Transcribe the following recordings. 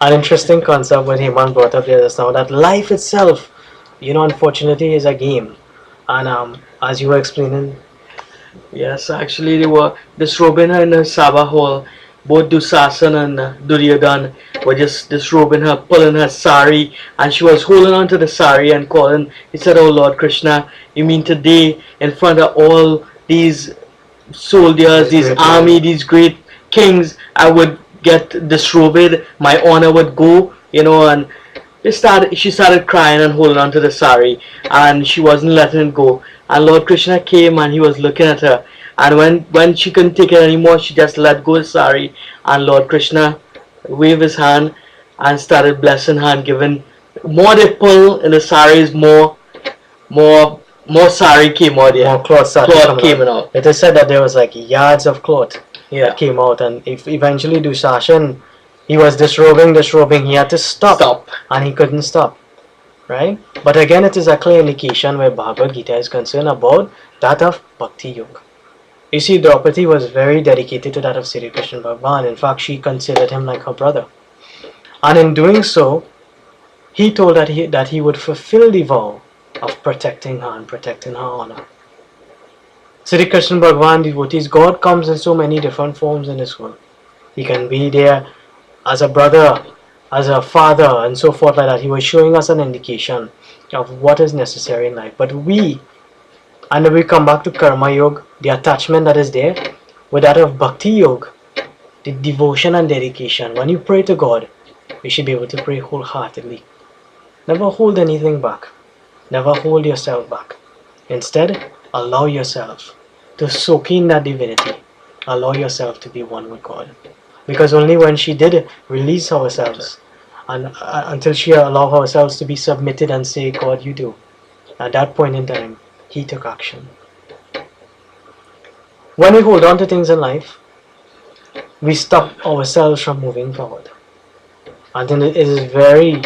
An interesting concept what Heman brought up here just now, that life itself, unfortunately, is a game. And as you were explaining, Yes, actually, they were disrobing her in the Sabha hall. Both Dusasan and Duryodhan were just disrobing her, pulling her sari, and she was holding on to the sari and calling. He said, "Oh Lord Krishna, you mean today in front of all these soldiers, this these great army, man, these great kings, I would get disrobed, my honor would go, and she started crying and holding on to the sari, and she wasn't letting it go. And Lord Krishna came and he was looking at her. And when she couldn't take it anymore, she just let go of the sari. And Lord Krishna waved his hand and started blessing her and giving more they pull in the saris, more, more sari came out there. more cloth started Cloth coming came out. out. It is said that there was like yards of cloth that Yeah. came out, and if eventually Dusashan, he was disrobing, he had to stop, Stop. and he couldn't stop, right? But again, it is a clear indication where Bhagavad Gita is concerned about that of Bhakti Yoga. You see, Draupadi was very dedicated to that of Sri Krishna Bhagavan. In fact, she considered him like her brother. And in doing so, he told that he would fulfill the vow of protecting her and protecting her honor. Sri Krishna Bhagavan, devotees, God comes in so many different forms in this world. He can be there as a brother, as a father, and so forth like that. He was showing us an indication of what is necessary in life. But and when we come back to Karma Yoga, the attachment that is there, with that of Bhakti Yoga, the devotion and dedication. When you pray to God, you should be able to pray wholeheartedly. Never hold anything back. Never hold yourself back. Instead, allow yourself to soak in that divinity. Allow yourself to be one with God. Because only when she did release ourselves, and until she allowed ourselves to be submitted and say, God, you do, at that point in time, he took action. When we hold on to things in life, we stop ourselves from moving forward. And then it is very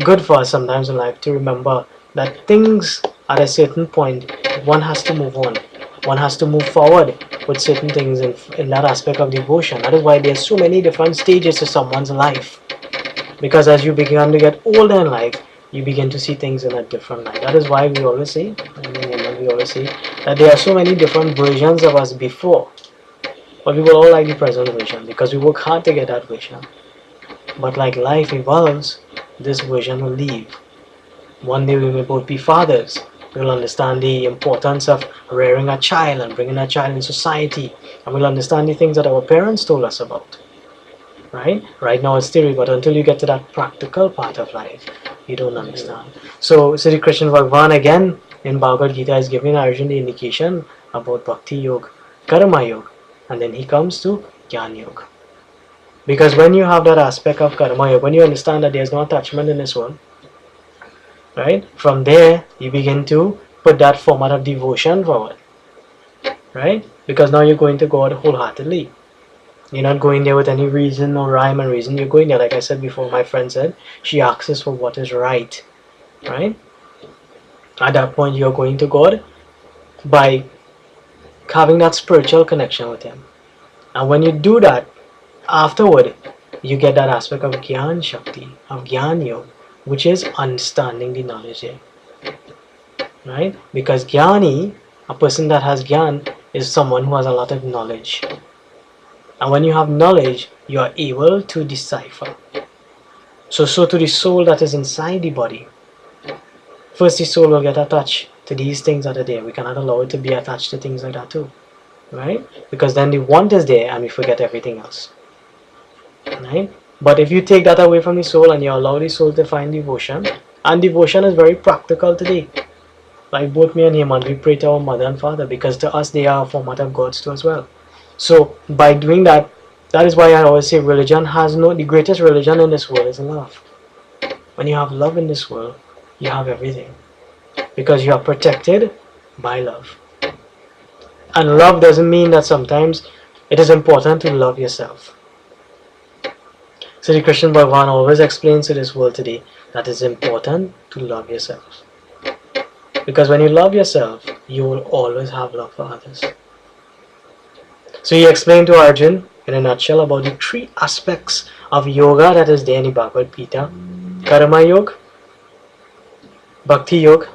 good for us sometimes in life to remember that things at a certain point, one has to move on. One has to move forward with certain things in that aspect of devotion. That is why there's so many different stages to someone's life. Because as you begin to get older in life, you begin to see things in a different light. That is why we always say, that there are so many different versions of us before. But we will all like the present version because we work hard to get that version. But like life evolves, this version will leave. One day we will both be fathers. We will understand the importance of rearing a child and bringing a child in society. And we'll understand the things that our parents told us about. Right? Right now it's theory, but until you get to that practical part of life, you don't understand. So Sri Krishna Bhagavan again in Bhagavad Gita is giving Arjuna the indication about Bhakti Yoga, Karma Yoga, and then he comes to Gyan Yoga. Because when you have that aspect of Karma Yoga, when you understand that there's no attachment in this world, right? From there, you begin to put that format of devotion forward, right? Because now you're going to God wholeheartedly. You're not going there with any reason or rhyme and reason. You're going there, like I said before, my friend said, she asks us for what is right, right? At that point, you're going to God by having that spiritual connection with Him. And when you do that, afterward, you get that aspect of Gyan Shakti, of Gyan Yoga, which is understanding the knowledge here. Right? Because Gyani, a person that has Gyan, is someone who has a lot of knowledge. And when you have knowledge, you are able to decipher. So to the soul that is inside the body, first the soul will get attached to these things that are there. We cannot allow it to be attached to things like that too. Right? Because then the want is there and we forget everything else. Right? But if you take that away from the soul and you allow the soul to find devotion, and devotion is very practical today. Like both me and Hemant, we pray to our mother and father because to us they are a format of gods too as well. So by doing that, that is why I always say religion has the greatest religion in this world is love. When you have love in this world, you have everything. Because you are protected by love. And love doesn't mean that sometimes it is important to love yourself. Sri Krishna Bhagavan always explains to this world today that it's important to love yourself. Because when you love yourself, you will always have love for others. So he explained to Arjun in a nutshell about the three aspects of yoga that is there in the Bhagavad Gita: Karma Yoga, Bhakti Yoga,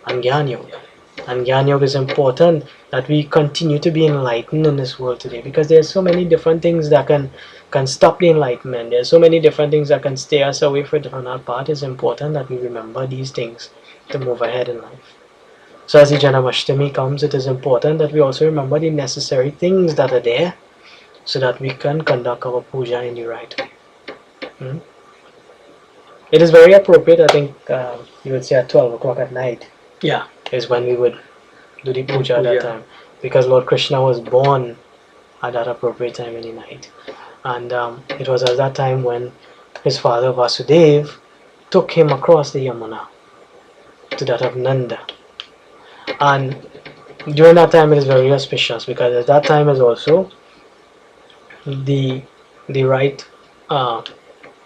and Gyan Yoga. And Gyan Yoga is important that we continue to be enlightened in this world today, because there's so many different things that can stop the enlightenment. There's so many different things that can stay us away from our path. It's important that we remember these things to move ahead in life. So as the Ashtami comes, it is important that we also remember the necessary things that are there so that we can conduct our puja in the right way. Hmm? It is very appropriate, I think, you would say at 12 o'clock at night. Yeah. Is when we would do the puja at that time, because Lord Krishna was born at that appropriate time in the night, and it was at that time when his father Vasudev took him across the Yamuna to that of Nanda, and during that time it is very auspicious, because at that time is also the right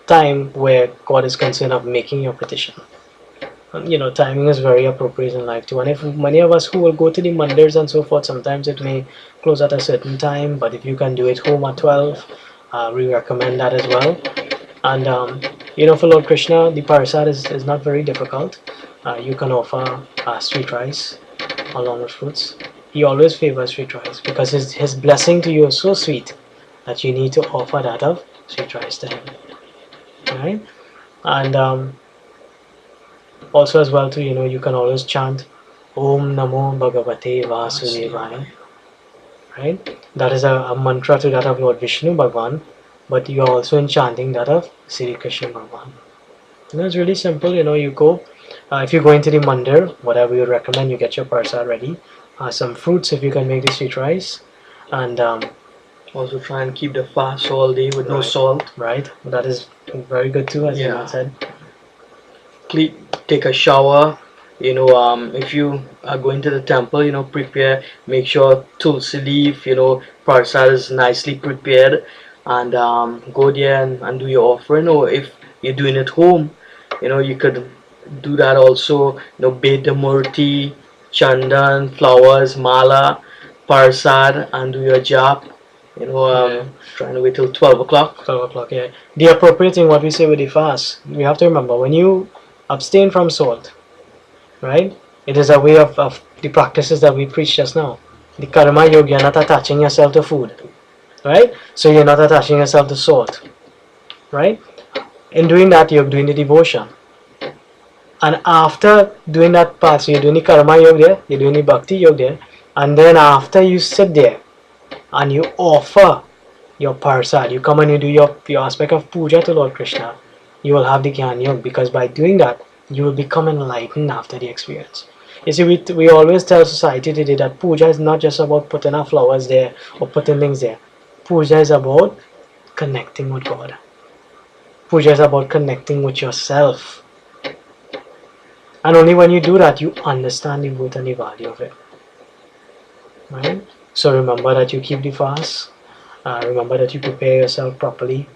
time where God is concerned of making your petition. Timing is very appropriate in life too. And if many of us who will go to the mandirs and so forth, sometimes it may close at a certain time, but if you can do it home at 12, we recommend that as well. And for Lord Krishna, the parasad is not very difficult. You can offer sweet rice along with fruits. He always favors sweet rice, because his blessing to you is so sweet that you need to offer that of sweet rice to him. Right? And also as well too, you can always chant Om Namo Bhagavate Vasudevaya. Right? That is a mantra to that of Lord Vishnu Bhagwan, but you are also enchanting that of Shri Krishna Bhagwan. It's really simple. You go, if you go into the mandir, whatever you recommend, you get your prasad ready. Some fruits if you can make the sweet rice, and also try and keep the fast all day with no salt. Right, that is very good too, as you said. Take a shower. If you are going to the temple, prepare, make sure tulsi leaf, prasad is nicely prepared, and go there and do your offering. Or if you're doing it home, you could do that also. Bathe the murti, chandan, flowers, mala, prasad, and do your jap. Trying to wait till 12 o'clock. 12 o'clock, yeah. The appropriate thing, what we say with the fast, we have to remember, when you abstain from salt, right? It is a way of the practices that we preached just now. The karma yoga, you're not attaching yourself to food, right? So you're not attaching yourself to salt, right? In doing that, you're doing the devotion. And after doing that part, so you're doing the karma yoga there, you're doing the bhakti yoga there, and then after you sit there and you offer your prasad, you come and you do your aspect of puja to Lord Krishna, you will have the Gyan Yoga, because by doing that, you will become enlightened after the experience. You see, we always tell society today that puja is not just about putting our flowers there or putting things there. Puja is about connecting with God. Puja is about connecting with yourself. And only when you do that, you understand the worth and the value of it. Right? So remember that you keep the fast. Remember that you prepare yourself properly.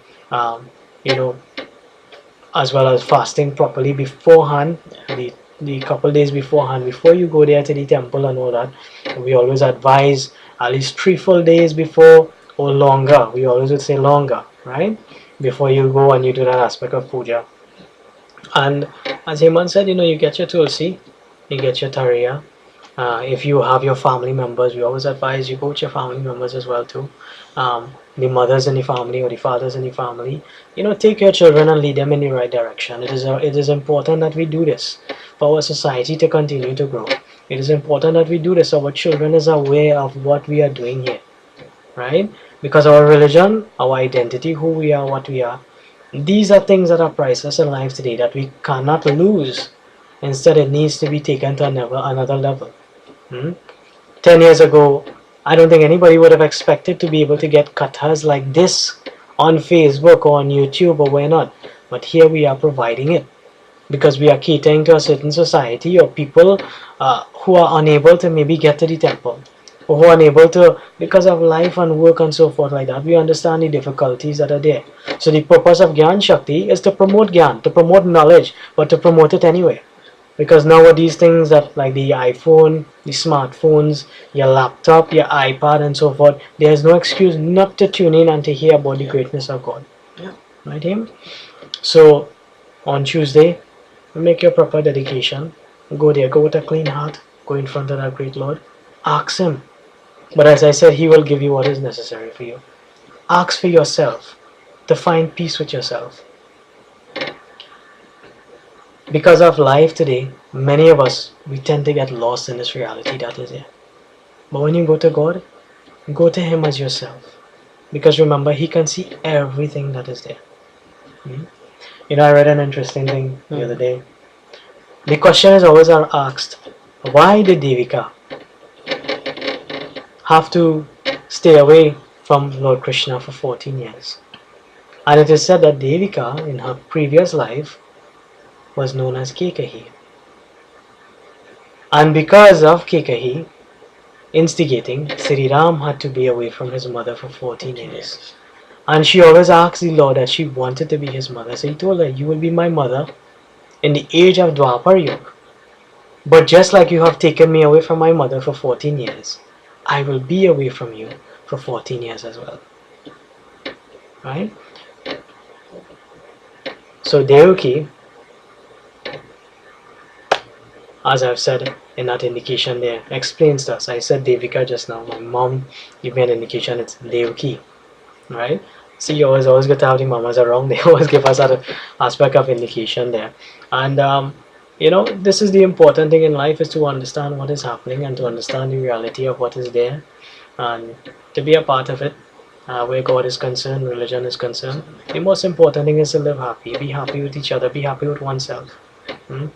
As well as fasting properly beforehand, the couple days beforehand, before you go there to the temple and all that. We always advise at least 3 full days before, or longer. We always would say longer, right? Before you go and you do that aspect of puja. And as Hemant said, you get your tulsi, you get your tariya. If you have your family members, we always advise you go with your family members as well too. The mothers in the family or the fathers in the family, take your children and lead them in the right direction. It is important that we do this for our society to continue to grow. It is important that we do this so our children is aware of what we are doing here, right? Because our religion, our identity, who we are, what we are, these are things that are priceless in life today that we cannot lose. Instead, it needs to be taken to another level. 10 years ago, I don't think anybody would have expected to be able to get kathas like this on Facebook or on YouTube or where not. But here we are providing it, because we are catering to a certain society or people who are unable to maybe get to the temple, or who are unable to, because of life and work and so forth like that. We understand the difficulties that are there. So the purpose of Gyan Shakti is to promote Gyan, to promote knowledge, but to promote it anyway. Because nowadays things that like the iPhone, the smartphones, your laptop, your iPad and so forth, there's no excuse not to tune in and to hear about the greatness of God. Yeah. right him? So on Tuesday, make your proper dedication. Go there, go with a clean heart, go in front of that great Lord. Ask him. But as I said, he will give you what is necessary for you. Ask for yourself to find peace with yourself. Because of life today, many of us, we tend to get lost in this reality that is here. But when you go to God, go to him as yourself. Because remember, he can see everything that is there. Hmm? You know, I read an interesting thing the other day. The question is always asked, why did Devika have to stay away from Lord Krishna for 14 years? And it is said that Devika, in her previous life, was known as Kekahi. And because of Kekahi instigating, Sri Ram had to be away from his mother for 14 years. And she always asked the Lord that she wanted to be his mother. So he told her, you will be my mother in the age of Dwapar Yuga. But just like you have taken me away from my mother for 14 years, I will be away from you for 14 years as well. Right? So Devaki, as I've said in that indication there, explains to us. I said Devika just now. My mom gave me an indication it's Devaki. Right? See, you always get to have the mamas are wrong. They always give us that aspect of indication there. And you know, this is the important thing in life, is to understand what is happening and to understand the reality of what is there, and to be a part of it. Where God is concerned, religion is concerned, the most important thing is to live happy, be happy with each other, be happy with oneself. Hmm?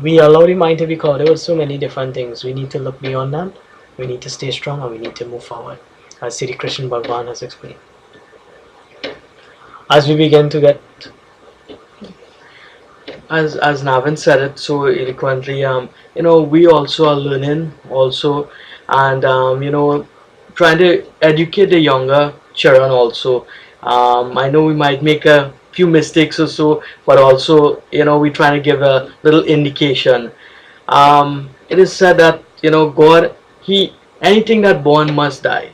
We allow the mind to be clouded with so many different things. We need to look beyond that. We need to stay strong and we need to move forward, as Sri Krishna Bhagwan has explained. As we begin to get, as Navin said it so eloquently, you know, we also are learning also, and you know, trying to educate the younger children also. I know we might make a few mistakes or so, but also, you know, we trying to give a little indication. It is said that, you know, God, anything that born must die,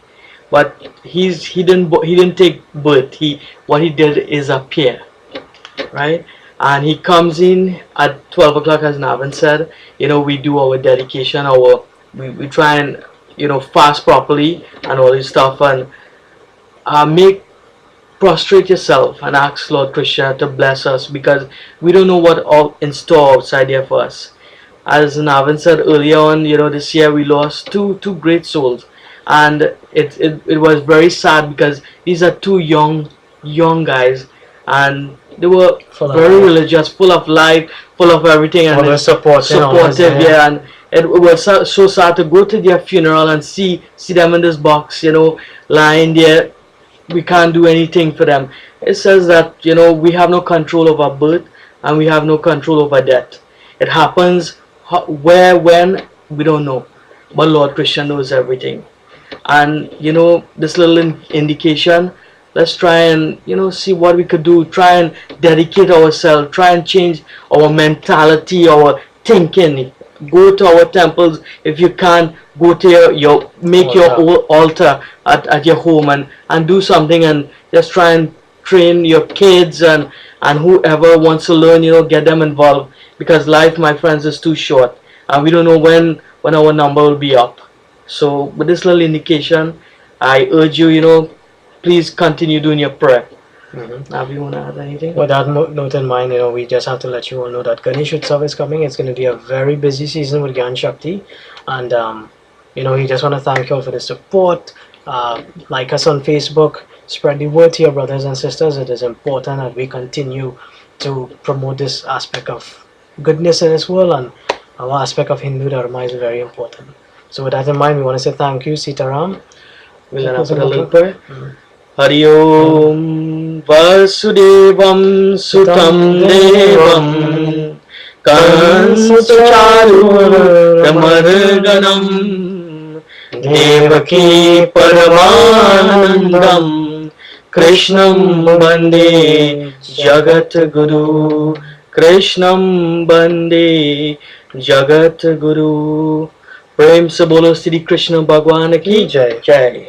but he didn't take birth. What he did is appear, right? And he comes in at 12 o'clock, as Navin said. You know, we do our dedication, we try and, you know, fast properly and all this stuff, and make prostrate yourself and ask Lord Krishna to bless us, because we don't know what all in store outside there for us. As Navin said earlier on, you know, this year we lost two great souls, and it was very sad, because these are two young guys, and they were very religious, full of life, full of everything, and supportive, yeah. And it was so sad to go to their funeral and see them in this box, you know, lying there. We can't do anything for them. It says that, you know, we have no control over birth and we have no control over death. It happens where, when, we don't know, but Lord Krishna knows everything. And, you know, this little indication, let's try and, you know, see what we could do. Try and dedicate ourselves, try and change our mentality, our thinking. Go to our temples. If you can, go to your make your altar at your home, and do something, and just try and train your kids and whoever wants to learn, you know, get them involved, because life, my friends, is too short, and we don't know when our number will be up. So with this little indication, I urge you, you know, please continue doing your prayer. Now, you want to add anything? With that note in mind, you know, we just have to let you all know that Ganesh Utsav is coming. It's going to be a very busy season with Gyan Shakti, and you know, we just want to thank you all for the support. Like us on Facebook, spread the word to your brothers and sisters. It is important that we continue to promote this aspect of goodness in this world, and our aspect of Hindu Dharma is very important. So with that in mind, we want to say thank you, Sitaram. We'll have a little prayer. Hari Om Vasudevam Sutam Devam Kansacharudamarganam Devaki Paramanandam Krishnam Bande Jagat Guru Krishnam Bande Jagat Guru. प्रेम से बोलो श्री कृष्ण भगवान की जय जय।